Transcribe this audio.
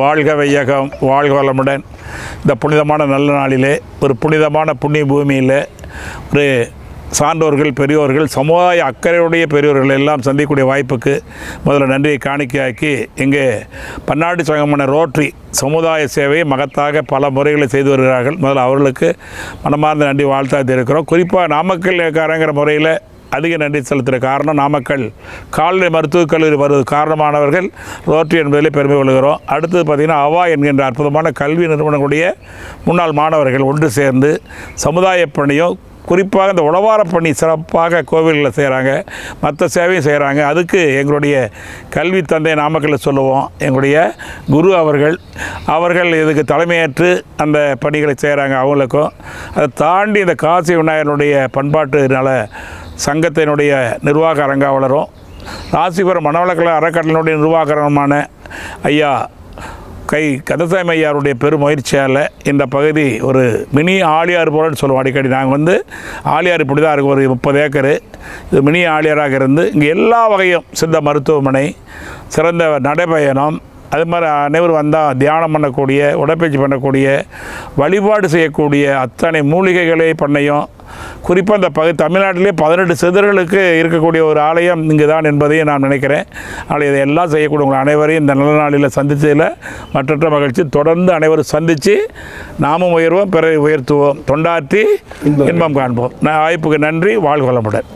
வாழ்க வையகம், வாழ்க வளமுடன். இந்த புனிதமான நல்ல நாளிலே, ஒரு புனிதமான புண்ணிய பூமியில், ஒரு சான்றோர்கள், பெரியோர்கள், சமுதாய அக்கறையுடைய பெரியோர்கள் எல்லாம் சந்திக்கக்கூடிய வாய்ப்புக்கு முதல்ல நன்றியை காணிக்கையாக்கி, இங்கே பன்னாட்டு சங்கமான ரோட்டரி சமுதாய சேவையை மகத்தாக பல முறைகளை செய்து வருகிறார்கள். முதல்ல அவர்களுக்கு மனமார்ந்த நன்றி வாழ்த்தாத்தி இருக்கிறோம். குறிப்பாக நாமக்கல்காரங்கிற முறையில் அதிக நன்றி செலுத்துகிற காரணம், நாமக்கல் கால்நடை மருத்துவக் கல்லூரி வருவது காரணமானவர்கள் ரோட்டரி என்பதிலே பெருமை கொள்கிறோம். அடுத்தது பார்த்திங்கன்னா அவா என்கின்ற அற்புதமான கல்வி நிறுவனங்களுடைய முன்னாள் மாணவர்கள் ஒன்று சேர்ந்து சமுதாய பணியும், குறிப்பாக இந்த உழவார பணி சிறப்பாக கோவில்களில் செய்கிறாங்க, மற்ற சேவையும் செய்கிறாங்க. அதுக்கு எங்களுடைய கல்வி தந்தை நாமக்கல்லில் சொல்லுவோம், எங்களுடைய குரு அவர்கள் இதுக்கு தலைமையேற்று அந்த பணிகளை செய்கிறாங்க. அவங்களுக்கும் அதை தாண்டி இந்த காசி விநாயகனுடைய பண்பாட்டுனால சங்கத்தினுடைய நிர்வாக அரங்காவலரும், ராசிபுரம் மனவளக்கலை அறக்கட்டளையினுடைய நிர்வாகரமான ஐயா கந்தசாமி ஐயாருடைய பெரும் முயற்சியால் இந்த பகுதி ஒரு மினி ஆழியார் போலன்னு சொல்லுவோம். அடிக்கடி நாங்கள் ஆழியார் இப்படி தான் இருக்கும், ஒரு 30 ஏக்கரு. இது மினி ஆழியாராக இருந்து இங்கே எல்லா வகையும், சித்த மருத்துவமனை, சிறந்த நடைபயணம், அது மாதிரி அனைவரும் வந்தால் தியானம் பண்ணக்கூடிய, உடற்பயிற்சி பண்ணக்கூடிய, வழிபாடு செய்யக்கூடிய அத்தனை மூலிகைகளை பண்ணையும், குறிப்பாக இந்த தமிழ்நாட்டிலே 18 சிதர்களுக்கு இருக்கக்கூடிய ஒரு ஆலயம் இங்கு தான் என்பதையும் நான் நினைக்கிறேன். ஆனால் இதையெல்லாம் செய்யக்கூடிய உங்கள் அனைவரையும் இந்த நல்ல நாளில் சந்தித்ததில் மற்றற்ற மகிழ்ச்சி. தொடர்ந்து அனைவரும் சந்தித்து நாமும் உயர்வோம், பிறரை உயர்த்துவோம், தொண்டாற்றி இன்பம் காண்போம். வாய்ப்புக்கு நன்றி. வாழ்க வளமுடன்.